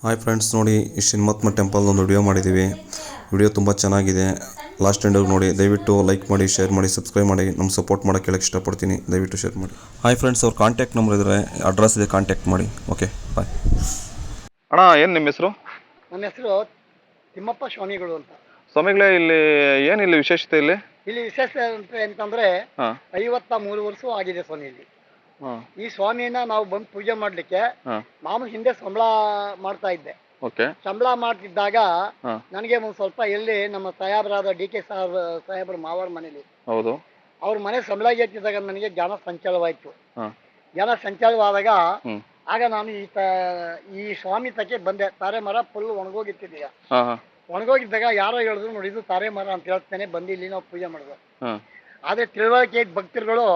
Hi friends, ನೋಡಿ ಈ ಶ್ರೀಮತ್ಮ temple ಒಂದು ವಿಡಿಯೋ ಮಾಡಿದ್ದೀವಿ. ವಿಡಿಯೋ ತುಂಬ ಚೆನ್ನಾಗಿದೆ. ಲಾಸ್ಟ್ ಎಂಡಲ್ಲಿ ನೋಡಿ. ದಯವಿಟ್ಟು ಲೈಕ್ ಮಾಡಿ, ಶೇರ್ ಮಾಡಿ, ಸಬ್ಸ್ಕ್ರೈಬ್ ಮಾಡಿ. ನಮ್ಮ ಸಪೋರ್ಟ್ ಮಾಡೋಕ್ಕೆ ಹೇಳಕ್ಕೆ ಇಷ್ಟಪಡ್ತೀನಿ. ದಯವಿಟ್ಟು ಶೇರ್ ಮಾಡಿ. ಹಾಯ್ ಫ್ರೆಂಡ್ಸ್, ಅವ್ರ ಕಾಂಟ್ಯಾಕ್ಟ್ ನಂಬರ್ ಇದ್ದರೆ ಅಡ್ರೆಸ್ ಇದೆ, ಕಾಂಟ್ಯಾಕ್ಟ್ ಮಾಡಿ. ಓಕೆ, ಬಾಯ್. ಅಣ್ಣ, ಏನು ನಿಮ್ಮ ಹೆಸರು? ನನ್ನ ಹೆಸರು ತಿಮ್ಮಪ್ಪ ಸ್ವಾಮಿಗಳು ಅಂತ. ಸ್ವಾಮಿಗಳೇ, ಇಲ್ಲಿ ಏನಿಲ್ಲ ವಿಶೇಷತೆ ಇಲ್ಲಿ? ಇಲ್ಲಿ ವಿಶೇಷ ಅಂತಂದ್ರೆ 53 ವರ್ಷ ಆಗಿದೆ ಸ್ವಾಮಿ. ಇಲ್ಲಿ ಈ ಸ್ವಾಮಿನ ನಾವು ಬಂದು ಪೂಜೆ ಮಾಡ್ಲಿಕ್ಕೆ ನಾನು ಹಿಂದೆ ಸಂಬಳ ಮಾಡ್ತಾ ಇದ್ದೆ. ಸಂಬಳ ಮಾಡ್ತಿದ್ದಾಗ ನನಗೆ ಒಂದ್ ಸ್ವಲ್ಪ ಎಲ್ಲಿ ನಮ್ಮ ಸಾಹೇಬರಾದ DK ಸಾಹೇಬ್ರ ಮಾವರ ಮನೇಲಿ ಅವ್ರ ಮನೆ ಸಂಬಳ ಎತ್ತಿದಾಗ ನನಗೆ ಜ್ಞಾನ ಸಂಚಾರವಾಯ್ತು. ಜ್ಞಾನ ಸಂಚಾರವಾದಾಗ ಆಗ ನಾನು ಈ ಸ್ವಾಮಿ ತಕ್ಕೆ ಬಂದೆ. ತಾರೆ ಮರ ಫುಲ್ ಒಣಗೋಗಿತ್ತಿದ್ದೀಗ. ಒಣಗೋಗಿದ್ದಾಗ ಯಾರೋ ಹೇಳಿದ್ರು, ನೋಡಿ ಇದು ತಾರೆ ಮರ ಅಂತ ಹೇಳ್ತೇನೆ, ಬಂದು ಇಲ್ಲಿ ನಾವು ಪೂಜೆ ಮಾಡಿದ್ವಿ. ಆದ್ರೆ ತಿಳುವಳಿಕೆ ಭಕ್ತರುಗಳು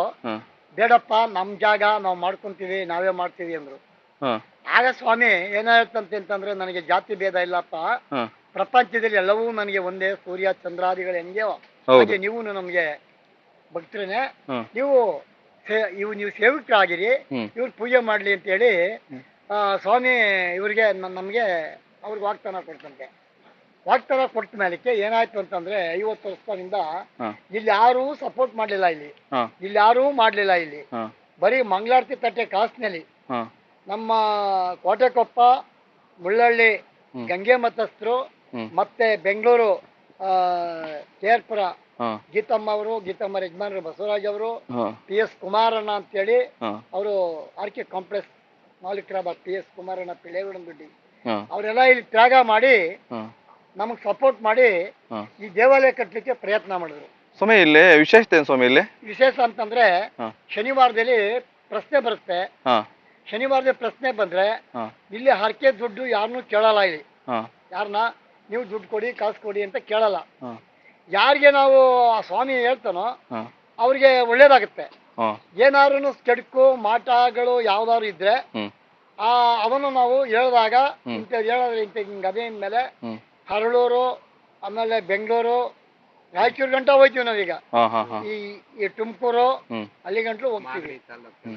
ಬೇಡಪ್ಪ, ನಮ್ ಜಾಗ ನಾವು ಮಾಡ್ಕೊಂತೀವಿ, ನಾವೇ ಮಾಡ್ತೀವಿ ಅಂದ್ರು. ಆಗ ಸ್ವಾಮಿ ಏನಾಯ್ತಂತೆ ಅಂತಂದ್ರೆ, ನನಗೆ ಜಾತಿ ಭೇದ ಇಲ್ಲಪ್ಪ, ಪ್ರಪಂಚದಲ್ಲಿ ಎಲ್ಲವೂ ನನಗೆ ಒಂದೇ, ಸೂರ್ಯ ಚಂದ್ರಾದಿಗಳು ಹೆಂಗೆ ಹಾಗೆ ನೀವು ನಮ್ಗೆ ಭಕ್ತರೇನೆ, ನೀವು ಸೇವಕರಾಗಿರಿ, ಇವ್ರು ಪೂಜೆ ಮಾಡ್ಲಿ ಅಂತ ಹೇಳಿ ಸ್ವಾಮಿ ಇವ್ರಿಗೆ ನಮ್ಗೆ ಅವ್ರಿಗೆ ವಾಗ್ದಾನ ಕೊಡ್ತಂತೆ. ವಾಗ್ದಾನ ಕೊಟ್ಟ ಮೇಲಕ್ಕೆ ಏನಾಯ್ತು ಅಂತಂದ್ರೆ, 50 ವರ್ಷದಿಂದ ಇಲ್ಲಿ ಯಾರೂ ಸಪೋರ್ಟ್ ಮಾಡ್ಲಿಲ್ಲ. ಇಲ್ಲಿ ಯಾರೂ ಮಾಡ್ಲಿಲ್ಲ. ಇಲ್ಲಿ ಬರೀ ಮಂಗಳಾರತಿ ತಟ್ಟೆ ಕಾಸಿನಲ್ಲಿ ನಮ್ಮ ಕೋಟೆಕೊಪ್ಪ, ಮುಳ್ಳಹಳ್ಳಿ ಗಂಗೆ ಮತಸ್ಥರು, ಮತ್ತೆ ಬೆಂಗಳೂರು ಕೇರ್ಪುರ ಗೀತಮ್ಮ ಅವರು, ಗೀತಮ್ಮ ಯಜಮಾನರು ಬಸವರಾಜ್ ಅವರು, PS ಕುಮಾರಣ್ಣ ಅಂತೇಳಿ ಅವರು RK ಕಾಂಪ್ಲೆಕ್ಸ್ ಮಾಲೀಕರಾದ PS ಕುಮಾರಣ್ಣ ಪಿಳ್ಳೇಗೌಡನಗುಡ್ಡಿ, ಅವರೆಲ್ಲ ಇಲ್ಲಿ ತ್ಯಾಗ ಮಾಡಿ ನಮಗ್ ಸಪೋರ್ಟ್ ಮಾಡಿ ಈ ದೇವಾಲಯ ಕಟ್ಟಲಿಕ್ಕೆ ಪ್ರಯತ್ನ ಮಾಡಿದ್ರು. ಸ್ವಾಮಿ, ಇಲ್ಲಿ ವಿಶೇಷತೆ ಏನು ಸ್ವಾಮಿ? ಇಲ್ಲಿ ವಿಶೇಷ ಅಂತಂದ್ರೆ, ಶನಿವಾರದಲ್ಲಿ ಪ್ರಶ್ನೆ ಬರುತ್ತೆ. ಶನಿವಾರದಲ್ಲಿ ಪ್ರಶ್ನೆ ಬಂದ್ರೆ ಇಲ್ಲಿ ಹರಕೆ ದುಡ್ಡು ಯಾರನ್ನೂ ಕೇಳಲ್ಲ. ಇಲ್ಲಿ ಯಾರನ್ನ ನೀವು ದುಡ್ಡು ಕೊಡಿ, ಕಾಸು ಕೊಡಿ ಅಂತ ಕೇಳಲ್ಲ. ಯಾರಿಗೆ ನಾವು ಆ ಸ್ವಾಮಿ ಹೇಳ್ತಾನೋ ಅವ್ರಿಗೆ ಒಳ್ಳೇದಾಗುತ್ತೆ. ಏನಾದ್ರು ಕೆಡುಕು ಮಾಟಗಳು ಯಾವ್ದಾದ್ರು ಇದ್ರೆ ಅವನು ನಾವು ಹೇಳಿದಾಗ ಇಂಥ ಹೇಳಿದ್ರೆ ಇಂಥ ಹಿಂಗ ಅದೇ ಮೇಲೆ ಹರಳೂರು, ಆಮೇಲೆ ಬೆಂಗಳೂರು, ರಾಯಚೂರು ಗಂಟ ಹೋಗ್ತೀವಿ ನಾವೀಗ. ಈ ತುಮಕೂರು ಅಲ್ಲಿ ಗಂಟಲು ಹೋಗ್ತೀವಿ,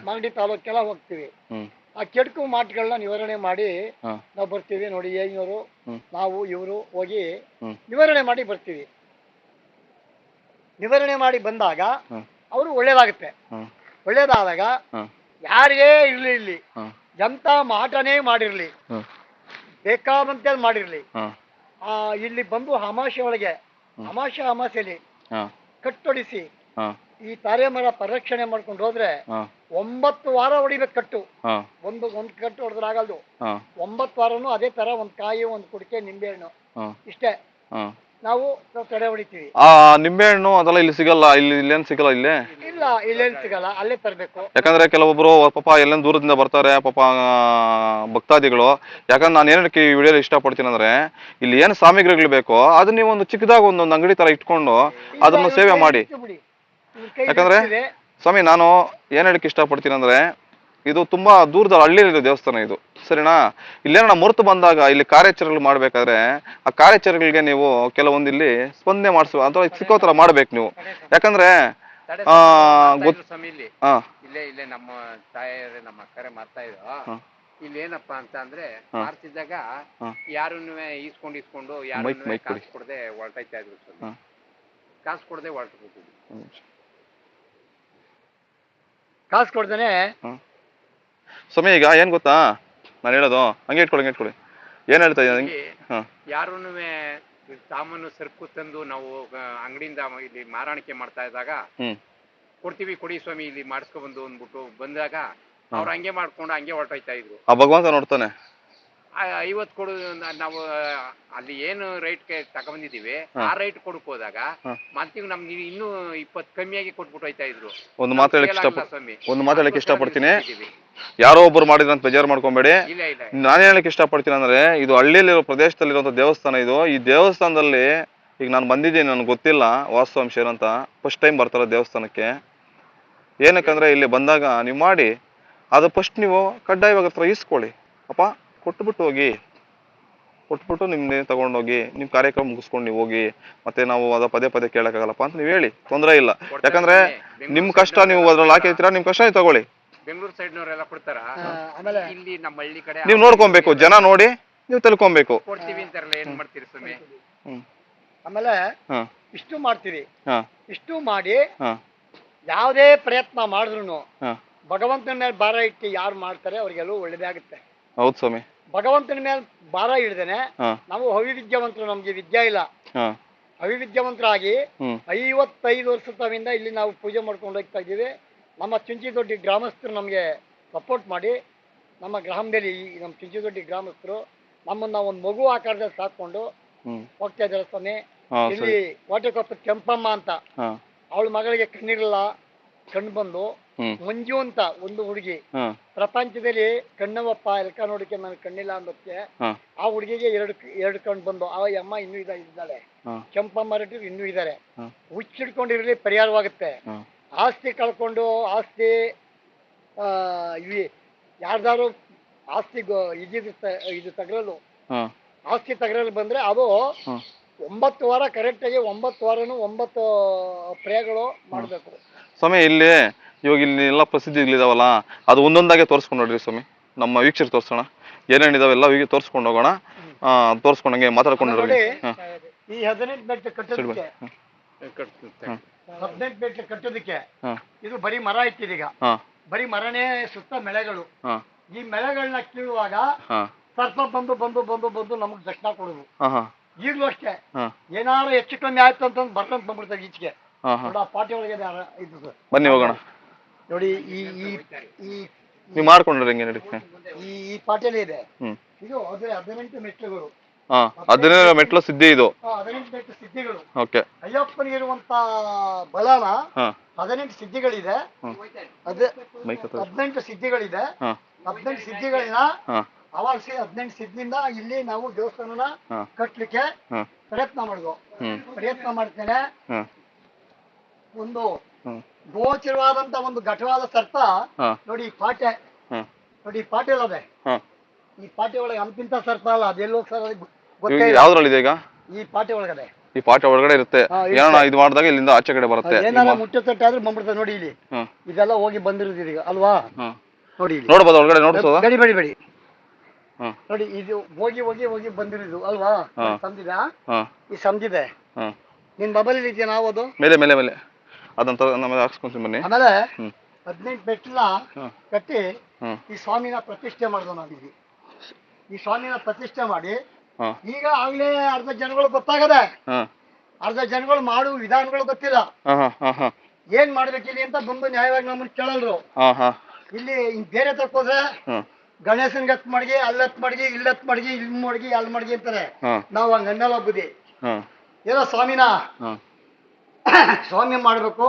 ಮಾಗಡಿ ತಾಲೂಕೆಲ್ಲ ಹೋಗ್ತೀವಿ. ಆ ಕೆಡುಕು ಮಾಟುಗಳನ್ನ ನಿವಾರಣೆ ಮಾಡಿ ನಾವು ಬರ್ತೀವಿ. ನೋಡಿ, ಏನಿವರು ನಾವು ಇವರು ಹೋಗಿ ನಿವಾರಣೆ ಮಾಡಿ ಬರ್ತೀವಿ. ನಿವಾರಣೆ ಮಾಡಿ ಬಂದಾಗ ಅವರು ಒಳ್ಳೇದಾಗುತ್ತೆ. ಒಳ್ಳೇದಾದಾಗ ಯಾರಿಗೇ ಇರ್ಲಿ, ಇಲ್ಲಿ ಎಂತ ಮಾಟನೇ ಮಾಡಿರ್ಲಿ, ಬೇಕಾದಂತೆ ಮಾಡಿರ್ಲಿ, ಇಲ್ಲಿ ಬಂದು ಅಮಾಸೆ ಒಳಗೆ ಅಮಾಸೆಯಲ್ಲಿ ಕಟ್ಟೊಡಿಸಿ ಈ ತಾರೆ ಮರ ಪರಿರಕ್ಷಣೆ ಮಾಡ್ಕೊಂಡು ಹೋದ್ರೆ 9 ವಾರ ಹೊಡಿಬೇಕು ಕಟ್ಟು. ಒಂದು ಕಟ್ಟು ಹೊಡೆದ್ರೆ ಆಗಲ್ದು. 9 ವಾರನು ಅದೇ ತರ ಒಂದ್ ಕಾಯಿ, ಒಂದ್ ಕುಡಿಕೆ ನಿಂಬೆಹಣ್ಣು ಇಷ್ಟೇ ನಾವು ತಡೆ ಹೊಡಿತೀವಿ. ನಿಂಬೆಹಣ್ಣು ಅದೆಲ್ಲ ಇಲ್ಲಿ ಸಿಗಲ್ಲ? ಇಲ್ಲೇನ್ ಸಿಗಲ್ಲ? ಇಲ್ಲ, ಇಲ್ಲೇನ್ ಸಿಗಲ್ಲ, ಅಲ್ಲೇ ತರಬೇಕು. ಯಾಕಂದ್ರೆ ಕೆಲವೊಬ್ರು ಪಾಪ ಎಲ್ಲ ದೂರದಿಂದ ಬರ್ತಾರೆ ಪಾಪ ಭಕ್ತಾದಿಗಳು. ಯಾಕಂದ್ರೆ ನಾನು ಏನಕ್ಕೆ ಈ ವಿಡಿಯೋ ಇಷ್ಟಪಡ್ತೀನಿ ಅಂದ್ರೆ, ಇಲ್ಲಿ ಏನು ಸಾಮಗ್ರಿಗಳು ಬೇಕೋ ಅದನ್ನ ನೀವು ಒಂದು ಚಿಕ್ಕದಾಗ ಒಂದೊಂದು ಅಂಗಡಿ ತರ ಇಟ್ಕೊಂಡು ಅದನ್ನು ಸೇವೆ ಮಾಡಿ. ಯಾಕಂದ್ರೆ ಸ್ವಾಮಿ, ನಾನು ಏನ್ ಹೇಳಕ್ ಇಷ್ಟಪಡ್ತೀನಿ ಅಂದ್ರೆ, ಇದು ತುಂಬಾ ದೂರದ ಹಳ್ಳಿಯಲ್ಲಿರೋ ದೇವಸ್ಥಾನ ಇದು, ಸರಿನಾ? ಇಲ್ಲೇನ ಮುರಿತು ಬಂದಾಗ ಇಲ್ಲಿ ಕಾರ್ಯಾಚರಣೆಗಳು ಮಾಡ್ಬೇಕಾದ್ರೆ ಆ ಕಾರ್ಯಾಚರಣೆಗಳಿಗೆ ನೀವು ಕೆಲವೊಂದು ಇಲ್ಲಿ ಸ್ಪಂದನೆ ಮಾಡಿಸುವ ಅಥವಾ ಸಿಕ್ಕೋ ತರ ಮಾಡ್ಬೇಕು ನೀವು. ಯಾಕಂದ್ರೆ ಇಲ್ಲೇ ನಮ್ಮ ತಾಯಿಯರೇ ನಮ್ಮ ಅಕ್ಕರೆ ಮಾಡ್ತಾ ಇದ್ರು. ಇಲ್ಲಿ ಏನಪ್ಪಾ ಅಂತ ಅಂದ್ರೆ, ಮಾಡ್ತಿದ್ದಾಗ ಯಾರನ್ನು ಇಸ್ಕೊಂಡು ಯಾರು ಕಾಸು ಕೊಡದೆ ಹೊರಟೈತಾ ಇದ್ರು. ಕಾಸು ಕೊಡದೆ ಹೊರಟು ಕಾಸು ಕೊಡ್ದೇನೆ ಸ್ವಾಮಿ. ಈಗ ಏನ್ ಗೊತ್ತಾ ನಾನು ಹೇಳೋದು, ಹಂಗೆ ಇಟ್ಕೊಳ್ಳಿ ಏನ್ ಹೇಳ್ತಾ ಇದ್ದೀನಿ. ಯಾರೂನು ಸಾಮಾನು ಸರಕು ತಂದು ನಾವು ಅಂಗಡಿಯಿಂದ ಇಲ್ಲಿ ಮಾರಾಣಿಕೆ ಮಾಡ್ತಾ ಇದ್ದಾಗ ಕೊಡ್ತೀವಿ, ಕೊಡಿ ಸ್ವಾಮಿ ಇಲ್ಲಿ ಮಾಡಿಸ್ಕೊ ಬಂದು ಅಂದ್ಬಿಟ್ಟು ಬಂದಾಗ ಅವ್ರು ಹಂಗೆ ಮಾಡ್ಕೊಂಡು ಹಂಗೆ ಹೊರಟೋಯ್ತಾ ಇದ್ರು. ಆ ಭಗವಂತ ನೋಡ್ತಾನೆ. 50 ಕೊಡು, ನಾವು ಅಲ್ಲಿ ಏನು ರೈಟ್ಗೆ ತಗೊಂಡಿದೀವಿ ಆ ರೈಟ್ ಕೊಡಕ್ ಹೋದಾಗ ಮತ್ತೆ ನಮ್ಗೆ ಇನ್ನೂ 20 ಕಮ್ಮಿಯಾಗಿ ಕೊಟ್ಬಿಟ್ಟು ಹೋಯ್ತಾ ಇದ್ರು. ಒಂದು ಮಾತು ಹೇಳಕ್ ಇಷ್ಟಪಡ್ತೀನಿ. ಯಾರೋ ಒಬ್ರು ಮಾಡಿದ್ರಂತ ಬೇಜಾರು ಮಾಡ್ಕೊಂಬೇಡಿ. ನಾನು ಹೇಳಕ್ ಇಷ್ಟಪಡ್ತೀನಿ ಅಂದ್ರೆ, ಇದು ಹಳ್ಳಿಯಲ್ಲಿರೋ ಪ್ರದೇಶದಲ್ಲಿರುವಂತ ದೇವಸ್ಥಾನ ಇದು. ಈ ದೇವಸ್ಥಾನದಲ್ಲಿ ಈಗ ನಾನು ಬಂದಿದ್ದೀನಿ, ನನ್ಗೆ ಗೊತ್ತಿಲ್ಲ ವಾಸ್ತವಾಂಶ ಏನಂತ. ಫಸ್ಟ್ ಟೈಮ್ ಬರ್ತಾರ ದೇವಸ್ಥಾನಕ್ಕೆ. ಏನಕ್ಕಂದ್ರೆ ಇಲ್ಲಿ ಬಂದಾಗ ನೀವು ಮಾಡಿ ಅದು ಫಸ್ಟ್ ನೀವು ಕಡ್ಡಾಯವಾಗಿ ಹತ್ರ ಇಸ್ಕೊಳ್ಳಿ. ಅಪ್ಪ ಕೊಟ್ಬಿಟ್ಟು ಹೋಗಿ, ಕೊಟ್ಬಿಟ್ಟು ನಿಮ್ಗೆ ತಗೊಂಡೋಗಿ ನಿಮ್ ಕಾರ್ಯಕ್ರಮ ಮುಗಿಸ್ಕೊಂಡು ನೀವು ಹೋಗಿ. ಮತ್ತೆ ನಾವು ಅದ ಪದೇ ಕೇಳಕ್ಕಾಗಲ್ಲಪ್ಪ ಅಂತ ನೀವು ಹೇಳಿ, ತೊಂದರೆ ಇಲ್ಲ. ಯಾಕಂದ್ರೆ ನಿಮ್ ಕಷ್ಟ ನೀವು ಅದ್ರಲ್ಲಿ ಹಾಕಿರ್ತೀರಾ, ನಿಮ್ ಕಷ್ಟ ನೀವು ತಗೊಳ್ಳಿ. ಬೆಂಗಳೂರು ಸೈಡ್ ನವರೆಲ್ಲ ಕೊಡ್ತಾರ. ಇಲ್ಲಿ ನಮ್ಮ ಹಳ್ಳಿ ಕಡೆ ನೀವು ನೋಡ್ಕೊಬೇಕು, ಜನ ನೋಡಿ ನೀವು ತಿಳ್ಕೊಬೇಕು. ಕೊಡ್ತೀವಿ ಅಂತಾರಲ್ಲ, ಏನ್ ಮಾಡ್ತೀರಿ ಸ್ವಾಮಿ? ಆಮೇಲೆ ಹಾ ಇಷ್ಟು ಮಾಡ್ತೀವಿ. ಹಾ ಇಷ್ಟು ಮಾಡಿ ಹಾ ಯಾವುದೇ ಪ್ರಯತ್ನ ಮಾಡಿದ್ರು ಹಾ ಭಗವಂತನ ಮೇಲೆ ಭಾರ ಇಟ್ಟು ಯಾರು ಮಾಡ್ತಾರೆ ಅವ್ರಿಗೆಲ್ಲೂ ಒಳ್ಳೇದೇ ಆಗುತ್ತೆ. ಹೌದು ಸ್ವಾಮಿ. ಭಗವಂತನ ಮೇಲೆ ಭಾರ ಇಡ್ದೇನೆ ಹಾ ನಾವು ಅವಿವಿದ್ಯಾವಂತರು, ನಮ್ಗೆ ವಿದ್ಯೆ ಇಲ್ಲ. ಹಾ ಅವಿವಿದ್ಯಾವಂತರಾಗಿ ಹ್ಮ್ 55 ವರ್ಷದಿಂದ ಇಲ್ಲಿ ನಾವು ಪೂಜೆ ಮಾಡ್ಕೊಂಡು ಹೋಗ್ತಾ ಇದ್ದೀವಿ. ನಮ್ಮ ಚುಂಚಿದೊಡ್ಡಿ ಗ್ರಾಮಸ್ಥರು ನಮಗೆ ಸಪೋರ್ಟ್ ಮಾಡಿ, ನಮ್ಮ ಗ್ರಾಮದಲ್ಲಿ ನಮ್ಮ ಚುಂಚಿದೊಡ್ಡಿ ಗ್ರಾಮಸ್ಥರು ನಮ್ಮನ್ನ ಒಂದು ಮಗು ಆಕಾರದಲ್ಲಿ ಸಾಕೊಂಡು ಹ್ಮ್ ಹೋಗ್ತಾ ಇದ್ದಾರೆ ಸ್ವಾಮಿ. ಹಾ ಇಲ್ಲಿ ಕೋಟೆಕೊಪ್ಪ ಕೆಂಪಮ್ಮ ಅಂತ, ಹಾ ಅವಳ ಮಗಳಿಗೆ ಕಣ್ಣಿರಲ್ಲ, ಕಣ್ಣು ಬಂದು ಹ್ಮ್ ಮಂಜು ಅಂತ ಒಂದು ಹುಡುಗಿ ಹಾ ಪ್ರಪಂಚದಲ್ಲಿ ಕಣ್ಣವಪ್ಪ ಎಲ್ಕ ನೋಡಿಕೆ ನನಗೆ ಕಣ್ಣಿಲ್ಲ ಅಂದಕ್ಕೆ ಹಾ ಆ ಹುಡುಗಿಗೆ ಎರಡು ಕಣ್ಣು ಬಂದು ಆ ಅಮ್ಮ ಇನ್ನೂ ಇದ್ದಾಳೆ. ಹಾ ಕೆಂಪಮ್ಮ ರೆಡ್ಡಿ ಇನ್ನೂ ಇದ್ದಾರೆ. ಹಾ ಹುಚ್ಚಿಡ್ಕೊಂಡಿರಲಿ ಪರಿಹಾರವಾಗುತ್ತೆ. ಹಾ ಆಸ್ತಿ ಕಳ್ಕೊಂಡು ಆಸ್ತಿ ಇವಿ ಯಾರ್ದಾರು ಆಸ್ತಿ ಇದು ತಗರಲು ಹಾ ಆಸ್ತಿ ತಗರಲು ಬಂದ್ರೆ ಅದು ಹಾ 9 ವಾರ ಕರೆಕ್ಟಾಗಿ 9 ವಾರನು 9 ಪ್ರೇಗಳು ಮಾಡಬೇಕು ಸ್ವಾಮಿ. ಇಲ್ಲಿ ಇವಾಗ ಇಲ್ಲಿ ಎಲ್ಲ ಪ್ರಸಿದ್ಧಿಗಳಿದಾವಲ್ಲ, ಅದು ಒಂದೊಂದಾಗೆ ತೋರಿಸ್ಕೊಂಡು ನೋಡ್ರಿ ಸ್ವಾಮಿ. ನಮ್ಮ ವೀಕ್ಷಕರು ತೋರಿಸೋಣ ಏನೇನಿದಾವೆ ಎಲ್ಲ ತೋರಿಸ್ಕೊಂಡು ಹೋಗೋಣ. ತೋರಿಸ್ಕೊಂಡಂಗೆ ಮಾತಾಡ್ಕೊಂಡು ನೋಡಿ. ಹಾ ಈ 18 ಮೆಟ್ಲು ಕಟ್ಟೋದಕ್ಕೆ ಹಾ 18 ಮೆಟ್ಲು ಕಟ್ಟೋದಕ್ಕೆ ಹಾ ಇದು ಬರೀ ಮರ ಇಟ್ಟಿದೀಗ. ಹಾ ಬರೀ ಮರನೇ ಸುತ್ತ ಮೆಳೆಗಳು. ಹಾ ಈ ಮೆಳೆಗಳನ್ನ ಕೀಳುವಾಗ ಹಾ ಸರ್ಪ ಬಂದು ನಮಗ್ ದರ್ಶನ ಕೊಡುದು. ಹಾ ಹಾ ಈಗಲೂ ಅಷ್ಟೇ ಹಾ ಏನಾದ್ರು ಹೆಚ್ಚು ಕಮ್ಮಿ ಆಯ್ತು ಅಂತಂದು ಬರ್ತಂತ ಬಂದ್ಬಿಡ್ತಾರೆ ಈಚೆಗೆ. ಹಾ ಹಾ ನೋಡಿ ಆ ಪಾಟಿ ಒಳಗೆ ಇದು ಸರ್ ಬನ್ನಿ ಹೋಗೋಣ. ನೋಡಿ ಈ ಈ ಈ ನೀವು ಮಾಡ್ಕೊಂಡ್ರಿ ಹೆಂಗೆ ನಡಿ. ಈ ಈ ಪಾಟಿಯಲ್ಲಿ ಇದೆ. ಹ್ಮ್ ಇದು 18 ಮೆಟ್ಲುಗಳು. ಹಾ 17 ಮೆಟ್ಲು ಸಿದ್ಧಿ ಇದು. 18 ಮೆಟ್ಲು ಸಿದ್ಧಿಗಳು. ಓಕೆ. ಅಯ್ಯಪ್ಪನಿಗಿರುವಂತ ಬಲನ ಹಾ 18 ಸಿದ್ಧಿಗಳಿದೆ. ಅದೇ 18 ಸಿದ್ಧಿಗಳಿದೆ. 18 ಸಿದ್ಧಿಗಳನ್ನ ಅವಾಗ 18 ಸಿದ್ಧಿಯಿಂದ ಇಲ್ಲಿ ನಾವು ದೇವಸ್ಥಾನನ ಕಟ್ಲಿಕ್ಕೆ ಪ್ರಯತ್ನ ಮಾಡಿದ್ವು. ಪ್ರಯತ್ನ ಮಾಡ್ತೇನೆ. ಒಂದು ಗೋಚರವಾದಂತ ಒಂದು ಘಟವಾದ ಸರ್ಪ ನೋಡಿ ಈ ಪಾಟೆ, ನೋಡಿ ಈ ಪಾಟೆ ಅಲ್ಲದೆ ಈ ಪಾಟೆ ಒಳಗೆ ಅಂತಿಂತ ಸರ್ಪ ಅಲ್ಲ, ಅದೆಲ್ಲೋ ಸರ್ ಗೊತ್ತೇ ಯಾವ್ದ್ರಲ್ಲಿದೆ ಈಗ? ಈ ಪಾಟೆ ಒಳಗಡೆ. ಈ ಪಾಟೆ ಒಳಗಡೆ ಇರುತ್ತೆ. ಏನೋ ಇದು ಮಾಡಿದಾಗ ಇಲ್ಲಿಂದ ಆಚೆ ಕಡೆ ಬರುತ್ತೆ. ಏನಾರ ಮುಟ್ಟೆ ಬಂದ್ಬಿಡ್ತದೆ ನೋಡಿ ಇಲ್ಲಿ. ಇದೆಲ್ಲ ಹೋಗಿ ಬಂದಿರೋದು ಈಗ ಅಲ್ವಾ? ನೋಡಿ ಇಲ್ಲಿ ನೋಡ್ಬೋದು ಒಳಗಡೆ ನೋಡ್ಸೋದ? ಬೇಡಿ ನೋಡಿ ಇದು ಹೋಗಿ ಹೋಗಿ ಹೋಗಿ ಬಂದಿರೋದು ಅಲ್ವಾ? ಸಮಜಿದ? ಈ ಸಮಜಿದೆ. ನಿನ್ ಮೊಬೈಲ್ ಇದೆಯಾ? ನಾವು ಅದು ಮೇಲೆ ಮೇಲೆ ಮೇಲೆ ಅದಂತ ನಮಗೆ ಹಾಕ್ಸ್ಕೊಂತೀನಿ ಬನ್ನಿ. ಆಮೇಲೆ 18 ಮೆಟ್ಲ ಕಟ್ಟಿ ಈ ಸ್ವಾಮಿನ ಪ್ರತಿಷ್ಠೆ ಮಾಡಿದ್ವು ನಾವಿಲ್ಲಿ. ಈ ಸ್ವಾಮಿನ ಪ್ರತಿಷ್ಠೆ ಮಾಡಿ ಈಗ ಆಗ್ಲೇ ಅರ್ಧ ಜನಗಳು ಗೊತ್ತಾಗದೆ, ಅರ್ಧ ಜನಗಳು ಮಾಡುವ ವಿಧಾನಗಳು ಗೊತ್ತಿಲ್ಲ. ಏನ್ ಮಾಡ್ಬೇಕಿಲ್ಲಿ ಅಂತ ಬಂದು ನ್ಯಾಯವಾಗಿ ನಮ್ಮನ್ನ ಕೇಳಲ್ರು. ಇಲ್ಲಿ ಬೇರೆ ತಕ್ಕೋದ್ರೆ ಗಣೇಶನ್ಗೆ ಹತ್ ಮಡ್ಗಿ, ಅಲ್ಲಿ ಹತ್ ಮಡ್ಗಿ, ಇಲ್ಲಿ ಹತ್ ಮಡ್ಗಿ, ಇಲ್ಲಿ ಮಡ್ಗಿ, ಅಲ್ಲಿ ಮಡ್ಗಿ ಅಂತಾರೆ. ನಾವು ಹಂಗ ಅನ್ನಲ್ಲ ಬುದ್ಧಿ. ಏನೋ ಸ್ವಾಮಿನ ಸ್ವಾಮಿ ಮಾಡ್ಬೇಕು,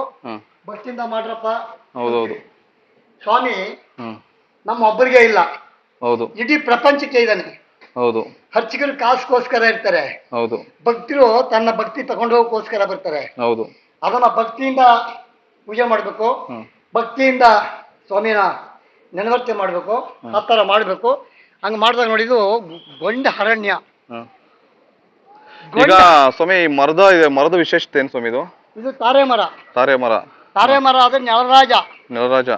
ಭಕ್ತಿಯಿಂದ ಮಾಡ್ರಪ್ಪ. ಹೌದೌದು. ಸ್ವಾಮಿ ನಮ್ಮ ಒಬ್ಬರಿಗೆ ಇಲ್ಲ, ಹೌದು, ಇಡೀ ಪ್ರಪಂಚಕ್ಕೆ ಇದ್ದಾನೆ. ಹೌದು. ಖರ್ಚಿಗರು ಕಾಸ್ಗೋಸ್ಕರ ಇರ್ತಾರೆ. ಹೌದು. ಭಕ್ತರು ತನ್ನ ಭಕ್ತಿ ತಗೊಂಡೋಗೋಸ್ಕರ ಬರ್ತಾರೆ. ಹೌದು. ಅದನ್ನ ಭಕ್ತಿಯಿಂದ ಪೂಜೆ ಮಾಡ್ಬೇಕು, ಭಕ್ತಿಯಿಂದ ಸ್ವಾಮಿನ ನೆನವರ್ತೆ ಮಾಡ್ಬೇಕು. ಆ ತರ ಮಾಡ್ಬೇಕು. ಹಂಗ ಮಾಡಿದಾಗ ನೋಡಿದು ಗೊಂಡ ಅರಣ್ಯ. ಈಗ ಸ್ವಾಮಿ ಮರದ ಇದೆ, ಮರದ ವಿಶೇಷತೆ ಏನ್ ಸ್ವಾಮಿ ಇದು? ಇದು ತಾರೆ ಮರ. ತಾರೆ ಮರ. ತಾರೆ ಮರ ಆದ್ರೆ ನಳರಾಜ. ನಳರಾಜ.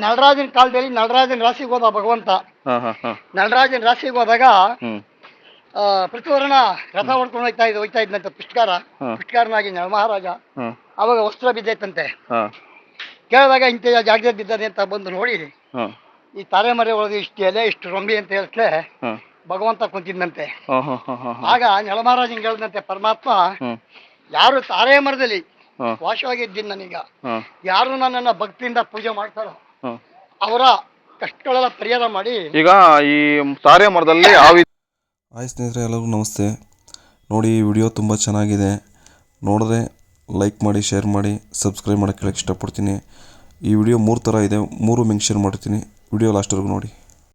ನಳರಾಜನ ಕಾಲದಲ್ಲಿ ನಳರಾಜನ ರಾಶಿಗೆ ಹೋದ ಭಗವಂತ. ನಳರಾಜನ ರಾಶಿಗೆ ಹೋದಾಗ ಪ್ರತಿವರ್ಣ ರಥ ಹೊಡ್ಕೊಂಡು ಹೋಯ್ತಾ ಇದ್ದಂತೆ ಪುಷ್ಕರನಾಗಿ ನಳ ಮಹಾರಾಜ. ಅವಾಗ ವಸ್ತ್ರ ಬಿದ್ದೈತಂತೆ. ಕೇಳಿದಾಗ ಇಂಥ ಜಾಗದಲ್ಲಿ ಬಿದ್ದದೆ ಅಂತ ಬಂದು ನೋಡಿ ಈ ತಾರೆ ಮರ ಒಳಗೆ ಇಷ್ಟು ಎಲೆ ಇಷ್ಟು ರೊಂಬಿ ಅಂತ ಹೇಳ್ತಲೇ ಭಗವಂತ ಕುಂತಿದ್ದಂತೆ. ಆಗ ನಳ ಮಹಾರಾಜ ಹಿಂಗೆ ಹೇಳ್ದಂತೆ, ಪರಮಾತ್ಮ ಯಾರು ತಾರೆ ಮರದಲ್ಲಿ ವಾಸವಾಗಿದ್ದೀನಿ ನಾನೀಗ, ಯಾರು ನನ್ನನ್ನ ಭಕ್ತಿಯಿಂದ ಪೂಜೆ ಮಾಡ್ತಾರೋ ಅವರ ಕಷ್ಟಗಳೆಲ್ಲ ಪರಿಹಾರ ಮಾಡಿ. ಈಗ ಈ ತಾರೆ ಮರದಲ್ಲಿ ಹಾಯ್ ಸ್ನೇಹಿತರೆ, ಎಲ್ಲರಿಗೂ ನಮಸ್ತೆ. ನೋಡಿ ಈ ವಿಡಿಯೋ ತುಂಬ ಚೆನ್ನಾಗಿದೆ. ನೋಡಿದ್ರೆ ಲೈಕ್ ಮಾಡಿ, ಶೇರ್ ಮಾಡಿ, ಸಬ್ಸ್ಕ್ರೈಬ್ ಮಾಡೋಕ್ಕೆ ಹೇಳಕ್ಕೆ ಇಷ್ಟಪಡ್ತೀನಿ. ಈ ವಿಡಿಯೋ 3 ಥರ ಇದೆ, 3 ಮೆನ್ಷನ್ ಮಾಡ್ತೀನಿ. ವಿಡಿಯೋ ಲಾಸ್ಟ್ವರೆಗೂ ನೋಡಿ.